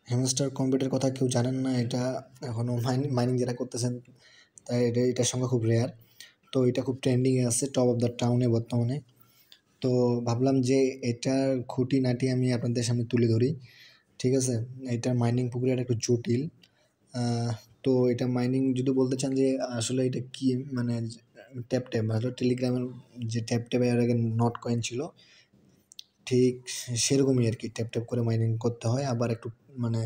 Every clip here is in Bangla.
হ্যামস্টার কম্পিউটার কথা কেউ জানেন না, এটা এখনও মাইনিং যারা করতেছেন তাই এটার সংখ্যা খুব রেয়ার। তো এটা খুব ট্রেন্ডিংয়ে আছে, টপ অফ দ্য টাউনে বর্তমানে। তো ভাবলাম যে এটার খুঁটিনাটি আমি আপনাদের সামনে তুলে ধরি, ঠিক আছে। এটার মাইনিং প্রক্রিয়াটা একটু জটিল। তো এটা মাইনিং যদি বলতে চান যে আসলে এটা কি, মানে ট্যাপ হয়তো টেলিগ্রামের যে ট্যাপ এর আগে নট কয়েন ছিল, ঠিক সেরকমই আর কি। ট্যাপ করে মাইনিং করতে হয়। আবার একটু মানে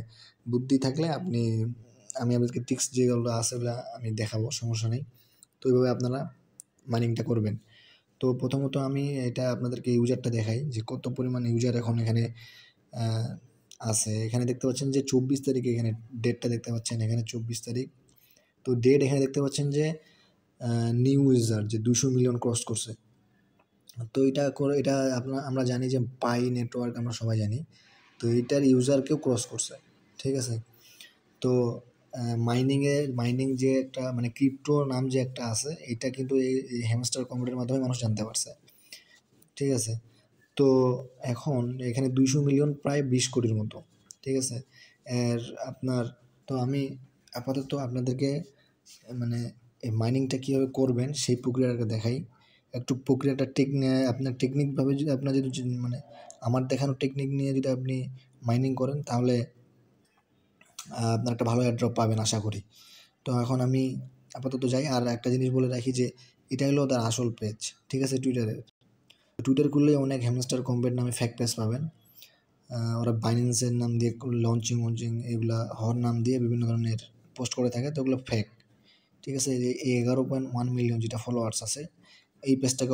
বুদ্ধি থাকলে আমি আপনাদেরকে ট্রিক্স যেগুলো আছে ওগুলো আমি দেখাবো, সমস্যা নেই। তো এইভাবে আপনারা মাইনিংটা করবেন। তো প্রথমত আমি এটা আপনাদেরকে ইউজারটা দেখাই যে কত পরিমাণ ইউজার এখন এখানে আছে। এখানে দেখতে পাচ্ছেন যে 24 তারিখে, এখানে ডেটটা দেখতে পাচ্ছেন, এখানে 24 তারিখ। তো ডেট এখানে দেখতে পাচ্ছেন যে নিউ ইউজার যে 200 মিলিয়ন ক্রস করছে। তো এটা আমরা জানি যে পাই নেটওয়ার্ক আমরা সবাই জানি। তো এইটার ইউজারকেও ক্রস করছে, ঠিক আছে। তো মাইনিং যে একটা মানে ক্রিপ্টো নাম যে একটা আছে, এটা কিন্তু এই হ্যামস্টার কম্পিউটারের মাধ্যমে মানুষ জানতে পারছে, ঠিক আছে। তো এখন এখানে 200 মিলিয়ন প্রায় 20 কোটির মতো, ঠিক আছে। এর আপনার তো আমি আপাতত আপনাদেরকে মানে এই মাইনিংটা কীভাবে করবেন সেই প্রক্রিয়াটা দেখাই। একটু প্রক্রিয়াটা আপনার টেকনিকভাবে যদি আপনার যদি মানে আমার দেখানো টেকনিক নিয়ে যদি আপনি মাইনিং করেন তাহলে আপনার একটা ভালো এয়ারড্রপ পাবেন আশা করি। তো এখন আমি আপাতত যাই। আর একটা জিনিস বলে রাখি যে এটা হলো তার আসল পেজ, ঠিক আছে, টুইটার খুললেই অনেক হ্যামস্টার কম্পিউটার নামে ফেক পেজ পাবেন। ওরা বাইন্যান্সের নাম দিয়ে লঞ্চিং এগুলা হওয়ার নাম দিয়ে বিভিন্ন ধরনের পোস্ট করে থাকে, তো ওগুলো ফেক, ঠিক আছে। এই 11.1 মিলিয়ন যেটা ফলোয়ার্স আছে, এই পেজটাকে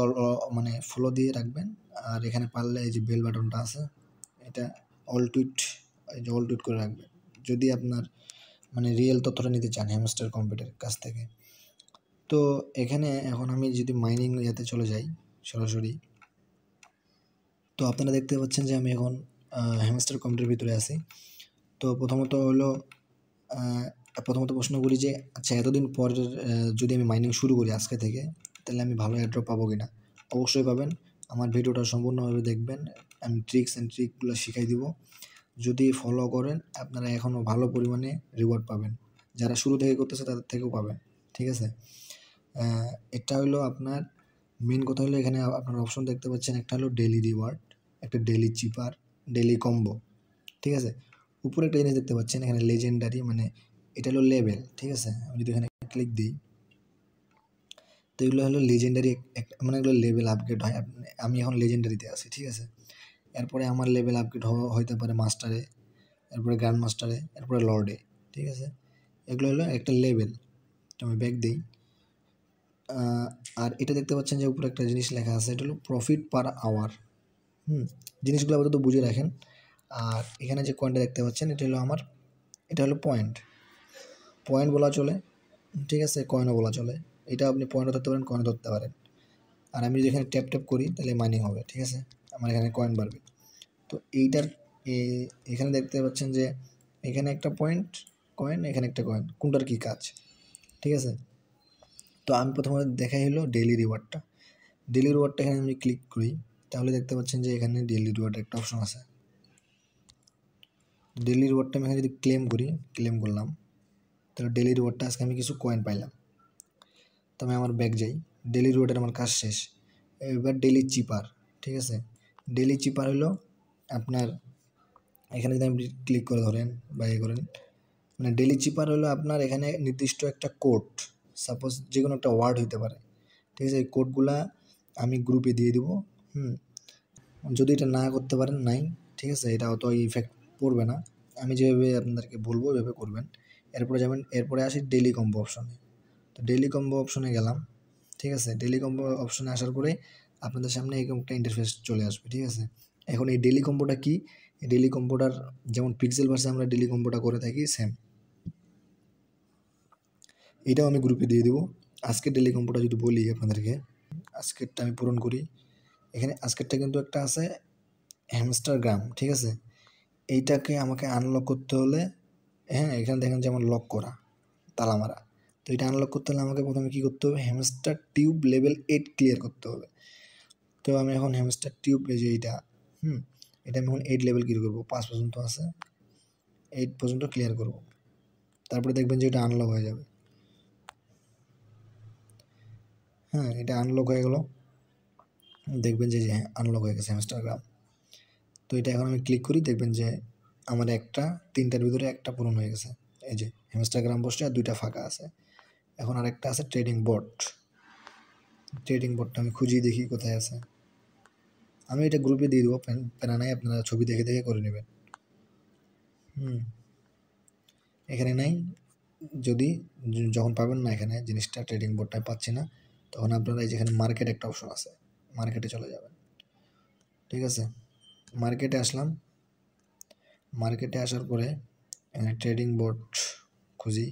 মানে ফলো দিয়ে রাখবেন। আর এখানে পারলে এই যে বেল বাটনটা আছে, এটা অল টুইট করে রাখবেন যদি আপনার মানে রিয়েল তথ্যটা নিতে চান হ্যামস্টার কম্পিউটারের কাছ থেকে। তো এখানে এখন আমি যদি মাইনিং ইয়াতে চলে যাই সরাসরি, তো আপনারা দেখতে পাচ্ছেন যে আমি এখন হ্যামস্টার কম্পিউটারের ভিতরে আছি। তো প্রথমত প্রশ্ন করি যে আচ্ছা এতদিন পর যদি আমি মাইনিং শুরু করি আজকে থেকে, তাহলে আমি ভালো এয়ারড্রপ পাবো কিনা? অবশ্যই পাবেন। আমার ভিডিওটা সম্পূর্ণভাবে দেখবেন, আমি ট্রিকগুলো শিখাই দিব। যদি ফলো করেন আপনারা এখনও ভালো পরিমাণে রিওয়ার্ড পাবেন, যারা শুরু থেকে করতেছে তাদের থেকেও পাবেন, ঠিক আছে। এটা হলো আপনার মেন কথা হলো এখানে আপনার অপশন দেখতে পাচ্ছেন, একটা হলো ডেইলি রিওয়ার্ড, একটা ডেইলি চিপার, ডেইলি কম্বো, ঠিক আছে। উপরে একটা জিনিস দেখতে পাচ্ছেন এখানে লেজেন্ডারি, মানে এটা হলো লেভেল, ঠিক আছে। আমি যদি এখানে ক্লিক দিই তো এগুলো হলো লেজেন্ডারি, মানে এগুলো লেভেল আপগ্রেড হয়। আমি এখন লেজেন্ডারিতে আছি, ঠিক আছে। এরপরে আমার লেভেল আপগ্রেড হইতে পারে মাস্টারে, এরপরে গ্র্যান্ড মাস্টারে, এরপরে লর্ডে, ঠিক আছে। এগুলো হলো একটা লেভেল। তো আমি ব্যাক দিই। আর এটা দেখতে পাচ্ছেন যে উপরে একটা জিনিস লেখা আছে, এটা হলো প্রফিট পার আওয়ার। জিনিসগুলো আপাতত বুঝে রাখেন। আর এখানে যে কয়েনটা দেখতে পাচ্ছেন এটা হলো পয়েন্ট বলা চলে, ঠিক আছে, কয়েনও বলা চলে। এটা আপনি পয়েন্টও ধরতে পারেন, কয়েনও ধরতে পারেন। আর আমি যদি এখানে ট্যাপ করি তাহলে মাইনিং হবে, ঠিক আছে, আমার এখানে কয়েন বাড়বে। তো এখানে দেখতে পাচ্ছেন যে এখানে একটা কয়েন, এখানে একটা কয়েন, কোনটার কী কাজ, ঠিক আছে। তো আমি প্রথমে দেখাই হলো ডেইলি রিওয়ার্ডটা। এখানে আমি ক্লিক করি তাহলে দেখতে পাচ্ছেন যে এখানে ডেইলি রিওয়ার্ড একটা অপশন আছে। ডেইলি রিওয়ার্ডটা আমি এখানে যদি ক্লেম করলাম, তাহলে ডেইলি রিওয়ার্ডটা আজকে আমি কিছু কয়েন পাইলাম। তো আমি আমার ব্যাক যাই, ডেইলি রিওয়ার্ডের আমার কাজ শেষ। এবার ডেইলি চিপার, ঠিক আছে। ডেইলি চিপার হলো আপনার এখানে যদি আপনি ক্লিক করে ধরেন বা করেন, মানে ডেইলি চিপার হলো আপনার এখানে নির্দিষ্ট একটা কোড, সাপোজ যে কোনো একটা ওয়ার্ড হইতে পারে, ঠিক আছে। এই কোডগুলা আমি গ্রুপে দিয়ে দিব। যদি এটা না করতে পারেন নাই, ঠিক আছে, এটা অত ইফেক্ট পড়বে না। আমি যেভাবে আপনাদেরকে বলবো ওইভাবে করবেন। এরপরে আসি ডেইলি কম্বো অপশনে। তো ডেইলি কম্বো অপশনে গেলাম, ঠিক আছে। ডেইলি কম্বো অপশনে আসার পরে আপনাদের সামনে এরকম একটা ইন্টারফেস চলে আসবে, ঠিক আছে। এখন এই ডেইলি কম্বোটা কি? এই ডেইলি কম্বোটার যেমন পিক্সেল ভার্সে আমরা ডেইলি কম্বোটা করে থাকি, সেম এটাও আমি গ্রুপে দিয়ে দেবো। আজকের ডেইলি কম্বোটা যদি বলি আপনাদেরকে, আজকেরটা আমি পূরণ করি। এখানে আজকেরটা কিন্তু একটা আছে হ্যামস্টারগ্রাম, ঠিক আছে। এইটাকে আমাকে আনলক করতে হলে, এখানে দেখেন যেমন লক করা, তালা মারা। তো এটা আনলক করতে হলে আমাকে প্রথমে কী করতে হবে, হ্যামস্টার টিউব লেভেল 8 ক্লিয়ার করতে হবে। তো আমি এখন হ্যামস্টার টিউব যে এটা আমি এখন 8 লেভেল ক্লিয়ার করবো, 5 পর্যন্ত আছে। 8 পর্যন্ত ক্লিয়ার করব, তারপরে দেখবেন যে এটা আনলক হয়ে যাবে। হ্যাঁ, এটা আনলক হয়ে গেল, দেখবেন যে হ্যাঁ আনলক হয়ে গেছে ইনস্টাগ্রাম। তো এটা এখন আমি ক্লিক করি, দেখবেন যে আমার একটা 3টার ভিতরে একটা পূরণ হয়ে গেছে। এই যে ইনস্টাগ্রাম বসছে আর 2টা ফাঁকা আছে। এখন আরেকটা আছে ট্রেডিং বট। ট্রেডিং বটটা আমি খুঁজি দেখি কোথায় আছে। আমি এটা গ্রুপে দিয়ে দেবো, প্যারা নাই, আপনারা ছবি দেখে দেখে করে নেবেন। এখানে নাই, যদি যখন পাবেন না এখানে জিনিসটা ট্রেডিং বোর্ডটায় পাচ্ছি না, তখন আপনারা এই যেখানে মার্কেট একটা অপশন আছে, মার্কেটে চলে যাবেন। ঠিক আছে, মার্কেটে আসলাম, মার্কেটে আসার পরে এখানে ট্রেডিং বোর্ড খুঁজি।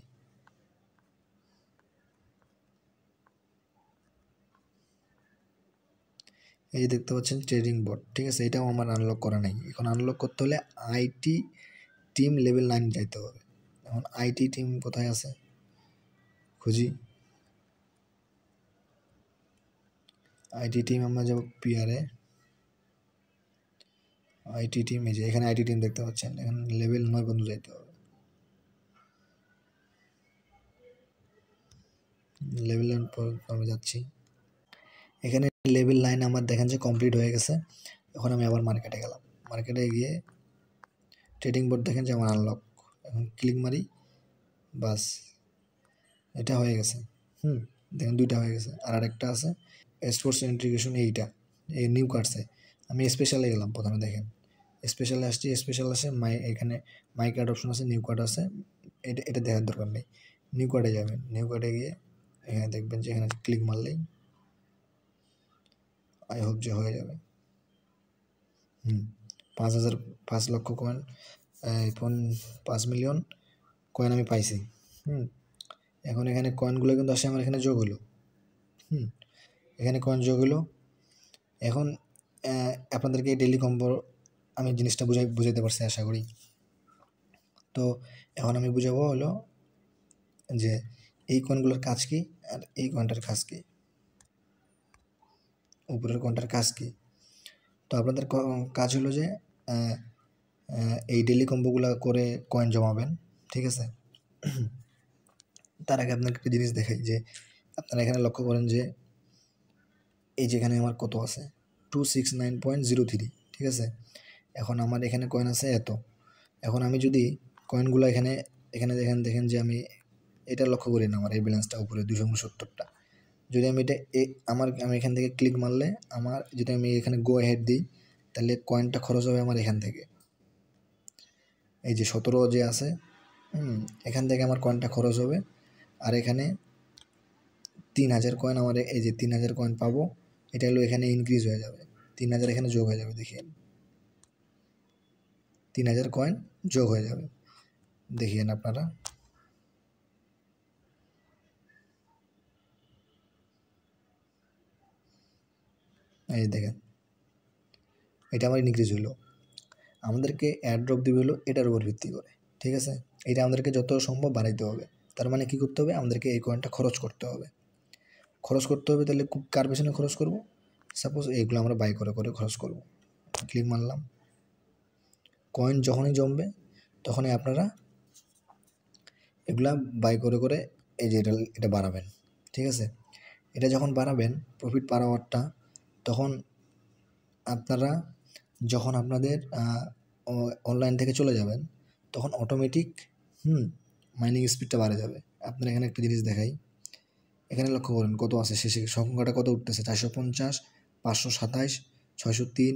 এই যে দেখতে পাচ্ছেন ট্রেডিং বোর্ড, ঠিক আছে, এটাও আমার আনলক করা নাই। এখন আনলক করতে হলে আইটি টিম লেভেল 9 যাইতে হবে। এখন আইটি টিম কোথায় আছে খুঁজি। আইটি টিম আমরা যাব পিআরে, আইটি টিম, এই যে এখানে আইটি টিম দেখতে পাচ্ছেন, এখানে লেভেল 9 পর্যন্ত যাইতে হবে। লেভেল 9 পর্যন্ত আমি যাচ্ছি। এখানে লেভেল 9 আমার দেখেন যে কমপ্লিট হয়ে গেছে। এখন আমি আবার মার্কেটে গেলাম, মার্কেটে গিয়ে ট্রেডিং বোর্ড দেখেন যে আমার আনলক। এখন ক্লিক মারি, বাস এটা হয়ে গেছে। দেখেন 2টা হয়ে গেছে, আর আরেকটা আছে স্পোর্টস ইন্টিগ্রেশন, এইটা এই নিউ কার্ডসে। আমি স্পেশালে গেলাম প্রথমে, দেখেন স্পেশালে আসছি, স্পেশাল আসে এখানে মাই কার্ড অপশন আছে, নিউ কার্ড আছে, এটা দেখার দরকার নেই। নিউ কার্ডে যাবেন, নিউ কার্ডে গিয়ে এখানে দেখবেন যে এখানে ক্লিক মারলেই আই হোপ যে হয়ে যাবে। 5,000 5 লক্ষ কয়েন, 5 মিলিয়ন কয়েন আমি পাইছি। এখন এখানে কয়েনগুলো কিন্তু আসে আমার এখানে যোগ হলো। এখানে কয়েন যোগ হলো। এখন আপনাদেরকে ডেইলি কম্বো আমি জিনিসটা বুঝাইতে পারছি আশা করি। তো এখন আমি বুঝাবো হলো যে এই কয়েনগুলোর কাজ কি আর এই কয়েনটার কাজ কি, উপরের কয়েনটার কাজ কি। তো আপনাদের কাজ হলো যে এই ডেইলি কম্বোগুলো করে কয়েন জমাবেন, ঠিক আছে। তার আগে আপনাকে একটা জিনিস দেখাই, যে আপনারা এখানে লক্ষ্য করেন যে এই যেখানে আমার কত আছে 269.03, ঠিক আছে। এখন আমার এখানে কয়েন আছে এত। এখন আমি যদি কয়েনগুলো এখানে এখানে দেখেন যে আমি এটা লক্ষ্য করি না, আমার এই ব্যালেন্সটা উপরে 269টা। যদি আমি এটা আমি এখান থেকে ক্লিক মারলে আমার, যদি আমি এখানে গো হেড দিই, তাহলে কয়েনটা খরচ হবে আমার এখান থেকে, এই যে 17 যে আছে, এখান থেকে আমার কয়েনটা খরচ হবে। আর এখানে 3,000 কয়েন আমার, এই যে 3,000 কয়েন পাবো, এটা হলো এখানে ইনক্রিজ হয়ে যাবে, 3,000 এখানে যোগ হয়ে যাবে। দেখিয়ে 3,000 কয়েন যোগ হয়ে যাবে, দেখিয়েন আপনারা। এই দেখেন এটা আমার ইনক্রিজ হলো। আমাদেরকে অ্যাড্রপ দিবে হলো এটার উপর ভিত্তি করে, ঠিক আছে। এটা আমাদেরকে যত সম্ভব বাড়াইতে হবে। তার মানে কী করতে হবে, আমাদেরকে এই কয়েনটা খরচ করতে হবে। খরচ করতে হবে, তাহলে কার পেছনে খরচ করব, সাপোজ এইগুলো আমরা বাই করে করে খরচ করব। ক্লিক মারলাম, কয়েন যখনই জমবে তখনই আপনারা এগুলা বাই করে করে এই যে এটা বাড়াবেন, ঠিক আছে। এটা যখন বাড়াবেন প্রফিট পার আওয়ারটা, তখন আপনারা যখন আপনাদের অনলাইন থেকে চলে যাবেন, তখন অটোমেটিক মাইনিং স্পিডটা বাড়ে যাবে। আপনার এখানে একটা জিনিস দেখাই, এখানে লক্ষ্য করেন কত আছে, শেষে সংখ্যাটা কত উঠতেছে, 450, 527, 603,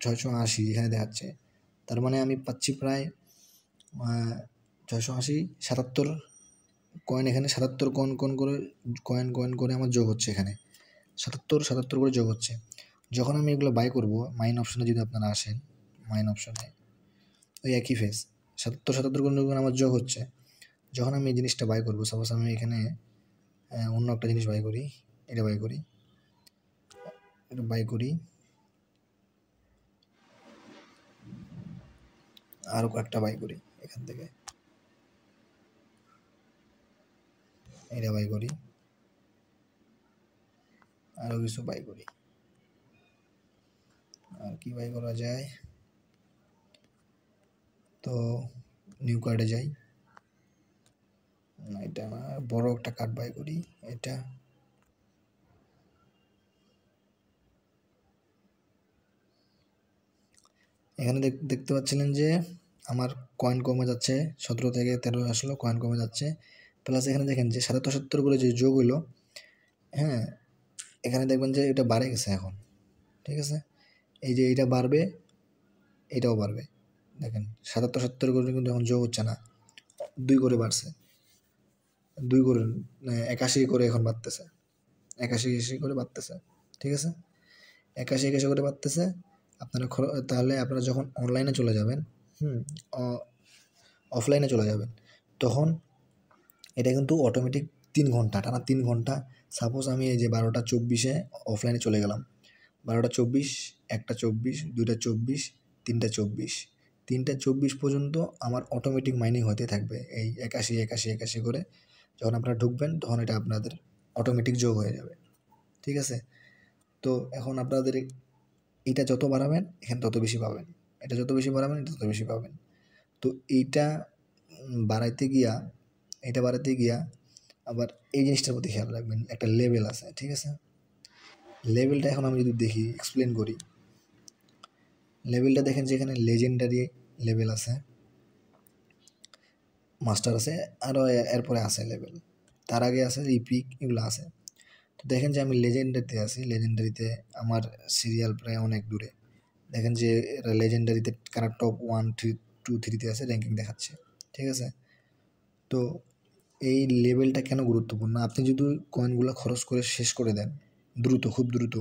680 এখানে দেখাচ্ছে। তার মানে আমি পাচ্ছি প্রায় 680, 77 কয়েন। এখানে 77 কয়েন করে আমার যোগ হচ্ছে, এখানে 77 করে যোগ হচ্ছে। যখন আমি এগুলো বাই করব, মাইন অপশনে যদি আপনারা আসেন, মাইন অপশনে ওই একই ফেস 77 করে আমার যোগ হচ্ছে। যখন আমি এই জিনিসটা বাই করবো, সাপোজ আমি এখানে অন্য একটা জিনিস বাই করি, এটা বাই করি, আরও কয়েকটা বাই করি, এখান থেকে এটা বাই করি, আরও কিছু বাই করি। আর কি বাই করা যায়, তো নিউ কার্ডে যাই, এটা বড় একটা কার্ড বাই করি, এটা এখানে দেখতে পাচ্ছিলেন যে আমার কয়েন কমে যাচ্ছে, 17 থেকে 13 আসলো, কয়েন কমে যাচ্ছে। প্লাস এখানে দেখেন যে 77 করে যে যোগ হইলো, হ্যাঁ এখানে দেখবেন যে এটা বাড়ে গেছে এখন, ঠিক আছে। এই যে এটা বাড়বে, এটাও বাড়বে, দেখেন 77 করে কিন্তু এখন যোগ হচ্ছে না, 2 করে বাড়ছে, 2 করে 81 করে এখন বাড়তেছে, 81 করে বাড়তেছে, ঠিক আছে। 81 করে বাড়তেছে। আপনারা তাহলে আপনারা যখন অনলাইনে চলে যাবেন, অফলাইনে চলে যাবেন, তখন এটা কিন্তু অটোমেটিক 3 ঘন্টা টানা 3 ঘন্টা, সাপোজ আমি এই যে 12:24 অফলাইনে চলে গেলাম, 12:24, 1:24, 2:24, 3:24, 3:24 পর্যন্ত আমার অটোমেটিক মাইনিং হতে থাকবে এই 81 করে। যখন আপনারা ঢুকবেন তখন এটা আপনাদের অটোমেটিক যোগ হয়ে যাবে, ঠিক আছে। তো এখন আপনাদের এটা যত বাড়াবেন এখানে তত বেশি পাবেন, এটা যত বেশি বাড়াবেন এটা তত বেশি পাবেন। তো এইটা বাড়াইতে গিয়া আবার এই জিনিসটার প্রতি খেয়াল রাখবেন, একটা লেভেল আছে, ঠিক আছে। লেভেলটা এখন আমি যদি দেখি, এক্সপ্লেন করি, লেভেলটা দেখেন যে এখানে লেজেন্ডারি লেভেল আছে, মাস্টার আছে, আরও এরপরে আছে লেভেল, তার আগে আছে ইপিক, এগুলো আছে। তো দেখেন যে আমি লেজেন্ডারিতে আছি, লেজেন্ডারিতে আমার সিরিয়াল প্রায় অনেক দূরে, দেখেন যে লেজেন্ডারিতে কারা টপ 1, 3, 2, 3-তে আছে, র্যাঙ্কিং দেখাচ্ছে, ঠিক আছে। তো এই লেভেলটা কেন গুরুত্বপূর্ণ, আপনি যদি কয়েনগুলো খরচ করে শেষ করে দেন দ্রুত, খুব দ্রুত,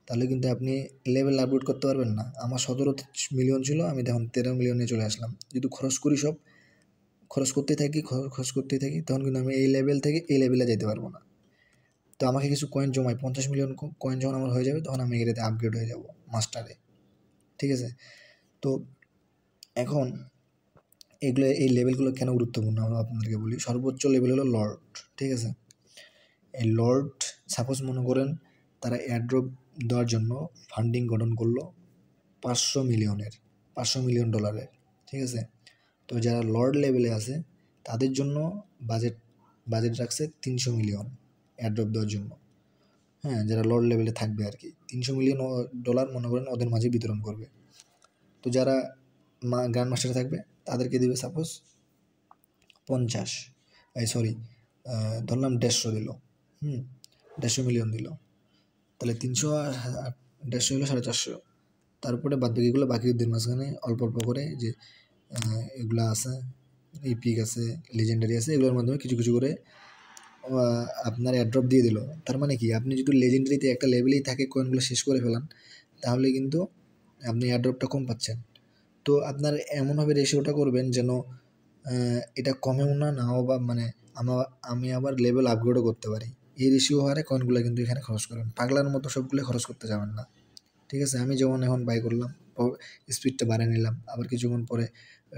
তাহলে কিন্তু আপনি লেভেল আপগ্রেড করতে পারবেন না। আমার 17 মিলিয়ন ছিল, আমি দেখুন 13 মিলিয়নে চলে আসলাম। যদি খরচ করি, সব খরচ করতেই থাকি, তখন কিন্তু আমি এই লেভেল থেকে এই লেভেলে যেতে পারবো না। তো আমাকে কিছু কয়েন জমাই, 50 মিলিয়ন কয়েন যখন আমার হয়ে যাবে, তখন আমি এটাতে আপগ্রেড হয়ে যাব মাস্টারে, ঠিক আছে। তো এখন এগুলো, এই লেভেলগুলো কেন গুরুত্বপূর্ণ আমরা আপনাদেরকে বলি। সর্বোচ্চ লেভেল হলো লর্ড, ঠিক আছে। এই লর্ড, সাপোজ মনে করেন তারা এয়ারড্রপ দেওয়ার জন্য ফান্ডিং গঠন করলো 500 মিলিয়ন ডলারের, ঠিক আছে। তো যারা লর্ড লেভেলে আছে তাদের জন্য বাজেট রাখছে 300 মিলিয়ন এয়ারড্রপ দেওয়ার জন্য, হ্যাঁ, যারা লর্ড লেভেলে থাকবে আর কি, 300 মিলিয়ন ডলার মনে করেন ওদের মাঝে বিতরণ করবে। তো যারা গ্র্যান্ড মাস্টারে থাকবে তাদেরকে দেবে সাপোজ 50, ধরলাম 150 দিল, 150 মিলিয়ন দিল, তাহলে 300 আর 150 হলো 450। তারপরে বাকিদের মাঝখানে অল্প অল্প করে যে এগুলা আছে, ইপিক আছে, লেজেন্ডারি আছে, এগুলোর মাধ্যমে কিছু কিছু করে আপনার এয়ারড্রপ দিয়ে দিল। তার মানে কি, আপনি যদি লেজেন্ডারিতে একটা লেভেলেই থাকে কয়েনগুলো শেষ করে ফেলান, তাহলে কিন্তু আপনি এয়ারড্রপটা কম পাচ্ছেন। তো আপনার এমনভাবে রেশিওটা করবেন যেন এটা কমেও না, নাও, বা মানে আমি আবার লেভেল আপগ্রেডও করতে পারি, এই রেশিও হারে কয়েনগুলো কিন্তু এখানে খরচ করবেন। পাগলার মতো সবগুলো খরচ করতে যাবেন না, ঠিক আছে। আমি যেমন এখন বাই করলাম, স্পিডটা বাড়ায় নিলাম, আবার কিছুক্ষণ পরে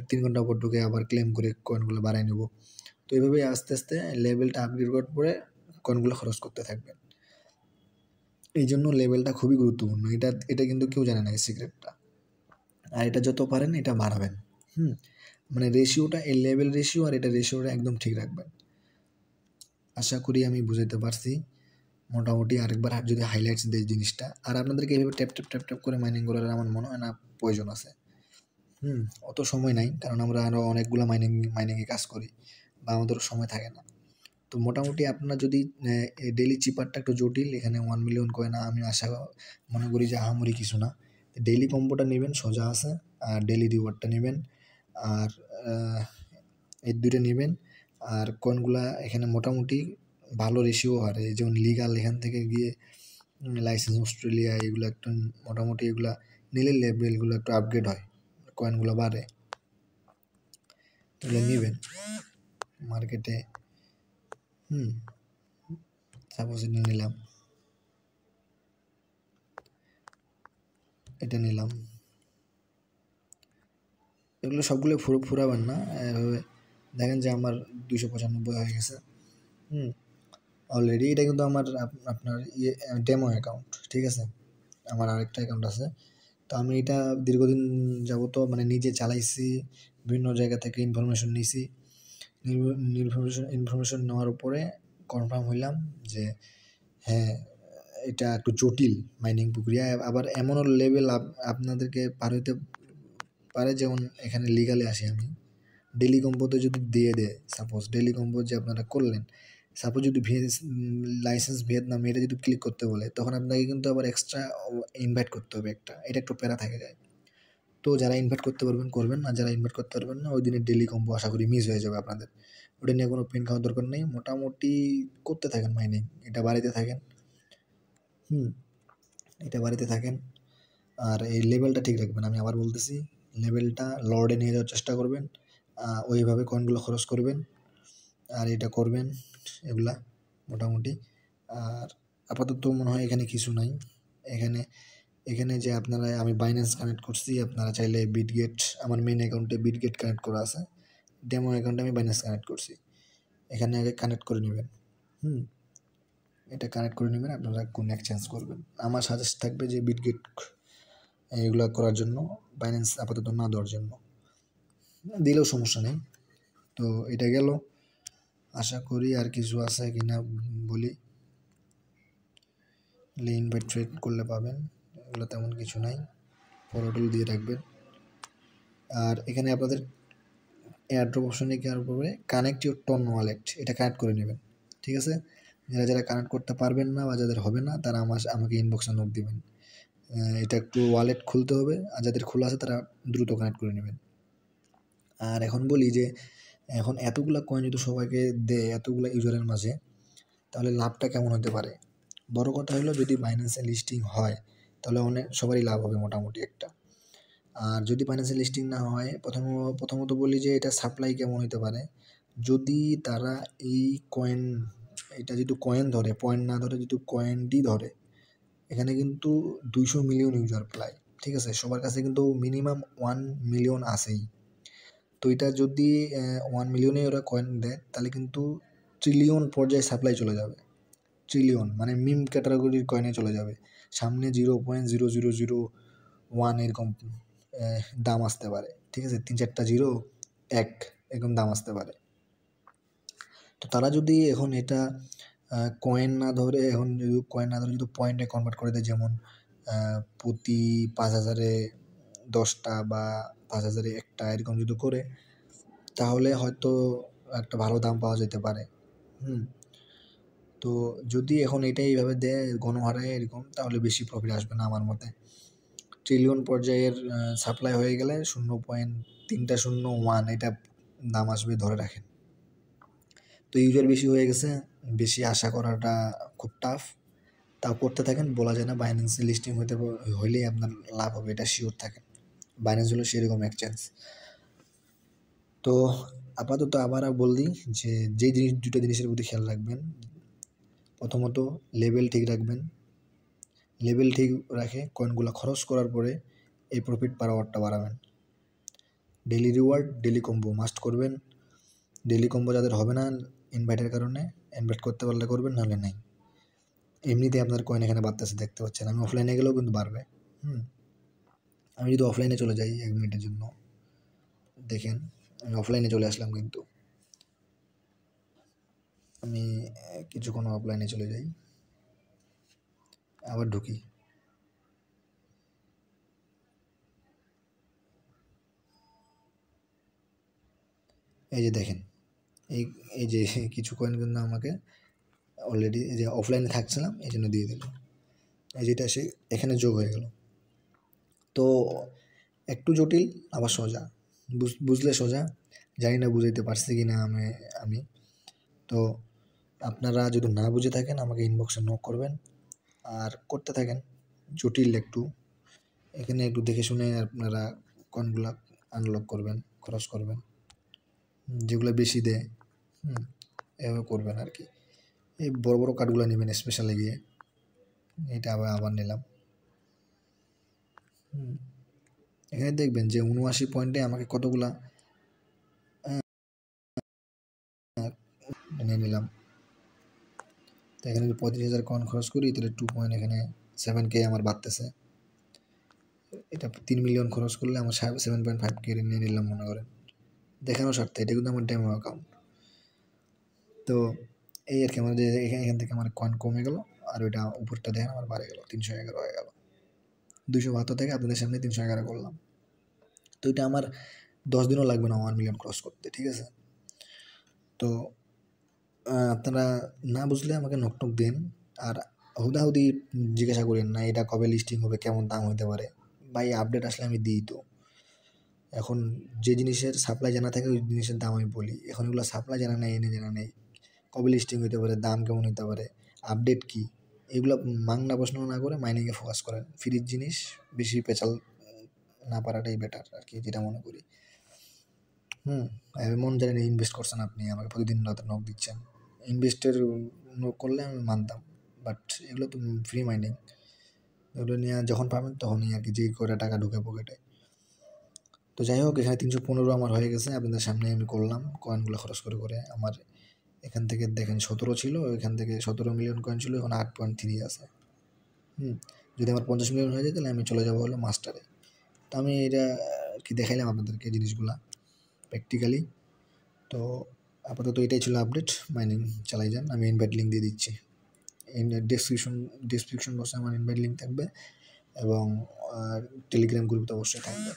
3 ঘন্টা পর ঢুকে আবার ক্লেম করে কয়েনগুলো বাড়ায় নেব। তো এইভাবেই আস্তে আস্তে লেভেলটা আপগ্রেড করার পরে কয়েনগুলো খরচ করতে থাকবেন। এই জন্য লেভেলটা খুবই গুরুত্বপূর্ণ, এটা কিন্তু কেউ জানে না এই সিক্রেটটা। আর এটা যত পারেন এটা বাড়াবেন, মানে রেশিওটা, এই লেভেল রেশিও আর এটা রেশিওটা একদম ঠিক রাখবেন। আশা করি আমি বুঝাতে পারছি মোটামুটি। আরেকবার যদি হাইলাইটস দেয় জিনিসটা, আর আপনাদেরকে এইভাবে ট্যাপ করে মাইনিং করার আমার মনে হয় না প্রয়োজন আছে। অত সময় নাই, কারণ আমরা আরও অনেকগুলো মাইনিংয়ে কাজ করি, বা আমাদেরও সময় থাকে না। তো মোটামুটি আপনার যদি ডেইলি চিপারটা একটু জটিল, এখানে 1 মিলিয়ন কয়েন আমি মনে করি যে আহামরি কিছু না। ডেইলি কম্বোটা নেবেন, সোজা আছে, আর ডেইলি রিওয়ার্ডটা নেবেন, আর এই দুইটা নেবেন। আর কয়েনগুলা এখানে মোটামুটি ভালো রেশিও হারে, যেমন লিগাল, এখান থেকে গিয়ে লাইসেন্স অস্ট্রেলিয়া, এগুলো একটু মোটামুটি, এগুলা নিলে লেভেলগুলো একটু আপগ্রেড হয়, কয়েনগুলো বাড়ে, তাহলে নেবেন মার্কেটে। সাপোজ এটা নিলাম, এগুলো সবগুলো ফুরাবেন না এভাবে। দেখেন যে আমার 295 হয়ে গেছে, অলরেডি। এটা কিন্তু আমার আপনার ডেমো অ্যাকাউন্ট, ঠিক আছে। আমার আরেকটা অ্যাকাউন্ট আছে, তো আমি এটা দীর্ঘদিন যাবত মানে নিজে চালাইছি, বিভিন্ন জায়গা থেকে ইনফরমেশন নিছি। ইনফরমেশন নেওয়ার উপরে কনফার্ম হইলাম যে হ্যাঁ, এটা একটু জটিল মাইনিং প্রক্রিয়া। আবার এমনও লেভেল আপনাদেরকে পার হইতে পারে, যেমন এখানে লিগালে আসি আমি। ডেলি কম্পোতে যদি দিয়ে দেয়, সাপোজ ডেলি কম্পো যে আপনারা করলেন, সাপোজ যদি লাইসেন্স ভিয়েতনাম এটা যদি ক্লিক করতে বলে, তখন আপনাকে কিন্তু আবার এক্সট্রা ইনভাইট করতে হবে একটা, এটা একটু প্যারা থাকে যায়। তো যারা ইনভাইট করতে পারবেন করবেন, আর যারা ইনভাইট করতে পারবেন না, ওই দিনের ডেলি কম্বো আশা করি মিস হয়ে যাবে আপনাদের। ওটা নিয়ে কোনো পেন খাওয়ার দরকার নেই, মোটামুটি করতে থাকেন মাইনিং, এটা বাড়িতে থাকেন। এটা বাড়িতে থাকেন, আর এই লেভেলটা ঠিক রাখবেন। আমি আবার বলতেছি, লেভেলটা লর্ডে নিয়ে যাওয়ার চেষ্টা করবেন, ওইভাবে কয়েনগুলো খরচ করবেন, আর এটা করবেন এগুলা মোটামুটি। আর আপাতত মনে হয় এখানে কিছু নাই। এখানে যে আপনারা, আমি বাইন্যান্স কানেক্ট করছি, আপনারা চাইলে বিটগেট, আমার মেন অ্যাকাউন্টে বিটগেট কানেক্ট করা আছে, ডেমো অ্যাকাউন্টে আমি বাইন্যান্স কানেক্ট করছি, এখানে আগে কানেক্ট করে নেবেন। এটা কানেক্ট করে নেবেন, আপনারা কোন এক্সচেঞ্জ করবেন। আমার সাজেস্ট থাকবে যে বিটগেট এগুলো করার জন্য, বাইন্যান্স আপাতত না দেওয়ার জন্য, দিলেও সমস্যা নেই। তো এটা গেল, আশা করি আর কিছু আছে কিনা বলি। ইনভাইট ট্রেড করলে পাবেন, এগুলো তেমন কিছু নাই, ফলোটুল দিয়ে রাখবেন। আর এখানে আপনাদের এয়ারড্রপ অপশনে যাওয়ার পরে কানেক্ট ইউর টন ওয়ালেট, এটা কানেক্ট করে নেবেন, ঠিক আছে? যারা কানেক্ট করতে পারবেন না বা যাদের হবে না, তারা আমাকে ইনবক্সে নোট দিবেন। এটা একটু ওয়ালেট খুলতে হবে, আর যাদের খোলা আছে তারা দ্রুত কানেক্ট করে নেবেন। আর এখন বলি যে এখন এতগুলা কয়েন যদি সবাইকে দেয়, এতগুলা ইউজারের মাঝে, তাহলে লাভটা কেমন হতে পারে? বড় কথা হলো, যদি বাইন্যান্সে লিস্টিং হয় তাহলে সবারই লাভ হবে মোটামুটি একটা। আর যদি বাইন্যান্সে লিস্টিং না হয়, প্রথমত বলি যে এটা সাপ্লাই কেমন হতে পারে। যদি তারা এই কয়েন, এটা যদি কয়েন ধরে, পয়েন্ট না ধরে, যদি কয়েনটি ধরে, এখানে কিন্তু 200 মিলিয়ন ইউজার প্রায়, ঠিক আছে? সবার কাছে কিন্তু মিনিমাম 1 মিলিয়ন আসেই। তো এটা যদি 1 মিলিয়নে ওরা কয়েন দেয়, তাহলে কিন্তু ট্রিলিয়ন পর্যায়ে সাপ্লাই চলে যাবে। ট্রিলিয়ন মানে মিম ক্যাটাগরির কয়েনে চলে যাবে। সামনে 0.0001 এরকম দাম আসতে পারে, ঠিক আছে? 3-4টা জিরো, 1 এরকম দাম আসতে পারে। তো তারা যদি এখন এটা কয়েন না ধরে, যদি পয়েন্টে কনভার্ট করে দেয়, যেমন প্রতি 5,000-এ 10টা বা 5,000-এ 1টা এরকম যদি করে, তাহলে হয়তো একটা ভালো দাম পাওয়া যেতে পারে। তো যদি এখন এটাই এইভাবে দেয় গণহারে এরকম, তাহলে বেশি প্রফিট আসবে না আমার মতে। ট্রিলিয়ন পর্যায়ের সাপ্লাই হয়ে গেলে 0.301 এটা দাম আসবে ধরে রাখেন। তো ইউজার বেশি হয়ে গেছে, বেশি আশা করাটা খুব টাফ। তাও করতে থাকেন, বলা যায় না বাইন্যান্সে লিস্টিং হইলেই আপনার লাভ হবে, এটা শিওর থাকেন। বাইন্যান্স হলো সেরকম এক্সচেঞ্জ। তো আপাতত আবার বলি যে দুটো জিনিসের প্রতি খেয়াল রাখবেন। প্রথমত লেভেল ঠিক রাখবেন, লেভেল ঠিক রাখে কয়েনগুলো খরচ করার পরে এই প্রফিট পার আওয়ারটা বাড়াবেন। Daily reward, daily combo must করবেন। ডেলি কম্বো যাদের হবে না ইনভাইটের কারণে, ইনভাইট করতে পারলে করবেন, নাহলে নেই। এমনিতে আপনার কয়েন এখানে বাড়তেছে দেখতে পাচ্ছেন, আমি অফলাইনে গেলেও কিন্তু বাড়বে। আমি যদি অফলাইনে চলে যাই 1 মিনিটের জন্য, দেখেন আমি অফলাইনে চলে আসলাম, কিন্তু আমি কিছুক্ষণ অফলাইনে চলে যাই, আবার ঢুকি। এই যে দেখেন, এই যে কিছু কয়েন কিন্তু আমাকে অলরেডি, এই যে অফলাইনে থাকছিলাম এই জন্য দিয়ে দিল, এই যেটা সে এখানে যোগ হয়ে গেল। তো একটু জটিল আবার সোজা, বুঝলে সোজা, জানি না বুঝাইতে পারছি কি না আমি। তো আপনারা যদি না বুঝে থাকেন আমাকে ইনবক্সে নক করবেন, আর করতে থাকেন। জটিল একটু, এখানে একটু দেখে শুনে আপনারা কয়েনগুলা আনলক করবেন, খরচ করবেন, যেগুলো বেশি দেয় এভাবে করবেন আর কি। এই বড় বড় কার্ডগুলো নেবেন স্পেশালি গিয়ে, এটা আবার নিলাম। এখানে দেখবেন যে 79 পয়েন্টে আমাকে কতগুলা নিয়ে নিলাম। তো এখানে যদি 35,000 কয়েন খরচ করি, তাহলে 2 পয়েন্ট, এখানে 7K আমার বাড়তেছে। এটা 3 মিলিয়ন খরচ করলে আমার 7.5K নিয়ে নিলাম মনে করেন। দেখানোর স্বার্থে, এটা কিন্তু আমার ডেমো অ্যাকাউন্ট। তো এই আর কি, আমার যে এখান থেকে আমার কয়েন কমে গেল, আর ওইটা উপরটা দেখেন আমার বাড়ে গেল, 311 হয়ে গেল। 272 থেকে আপনাদের সামনে 311 করলাম। তো এটা আমার 10 দিনও লাগবে না 1 মিলিয়ন ক্রস করতে, ঠিক আছে? তো আপনারা না বুঝলে আমাকে নক দেন, আর হুদাহুদি জিজ্ঞাসা করেন না এটা কবে লিস্টিং হবে, কেমন দাম হতে পারে। ভাই আপডেট আসলে আমি দিই তো। এখন যে জিনিসের সাপ্লাই জানা থাকে ওই জিনিসের দাম আমি বলি। এখন এগুলো সাপ্লাই জানা নেই, এনে জানা নেই, কবে লিস্টিং হতে পারে, দাম কেমন হতে পারে, আপডেট কী, এগুলো মাংনা প্রশ্ন না করে মাইনিংয়ে ফোকাস করেন। ফ্রির জিনিস বেশি পেঁচাল না পারাটাই বেটার আর কি, যেটা মনে করি। এমন জানি ইনভেস্ট করছেন আপনি, আমাকে প্রতিদিন রাতে নক দিচ্ছেন, ইনভেস্টের নক করলে আমি মানতাম, বাট এগুলো তো ফ্রি মাইনিং, এগুলো নিয়ে যখন পাবেন তখনই আর কি, যে করে টাকা ঢুকে পকেটে। তো যাই হোক, এখানে 315 আমার হয়ে গেছে, আপনাদের সামনে আমি করলাম কয়েনগুলো খরচ করে করে। আমার এখান থেকে দেখেন 17 ছিল, এখান থেকে 17 মিলিয়ন কয়েন ছিল, এখন 8.3 আছে। যদি আমার 50 মিলিয়ন হয়ে যায় তাহলে আমি চলে যাবো হলো মাস্টারে। তো আমি এটা আর কি দেখাইলাম আপনাদেরকে জিনিসগুলা প্র্যাকটিক্যালি। তো আপাতত এটাই ছিল আপডেট, মাইনিং চালাই যান। আমি ইনভাইট লিঙ্ক দিয়ে দিচ্ছি, ডিসক্রিপশন বক্সে আমার ইনভাইট লিঙ্ক থাকবে, এবং টেলিগ্রাম গ্রুপ তো অবশ্যই থাকবে।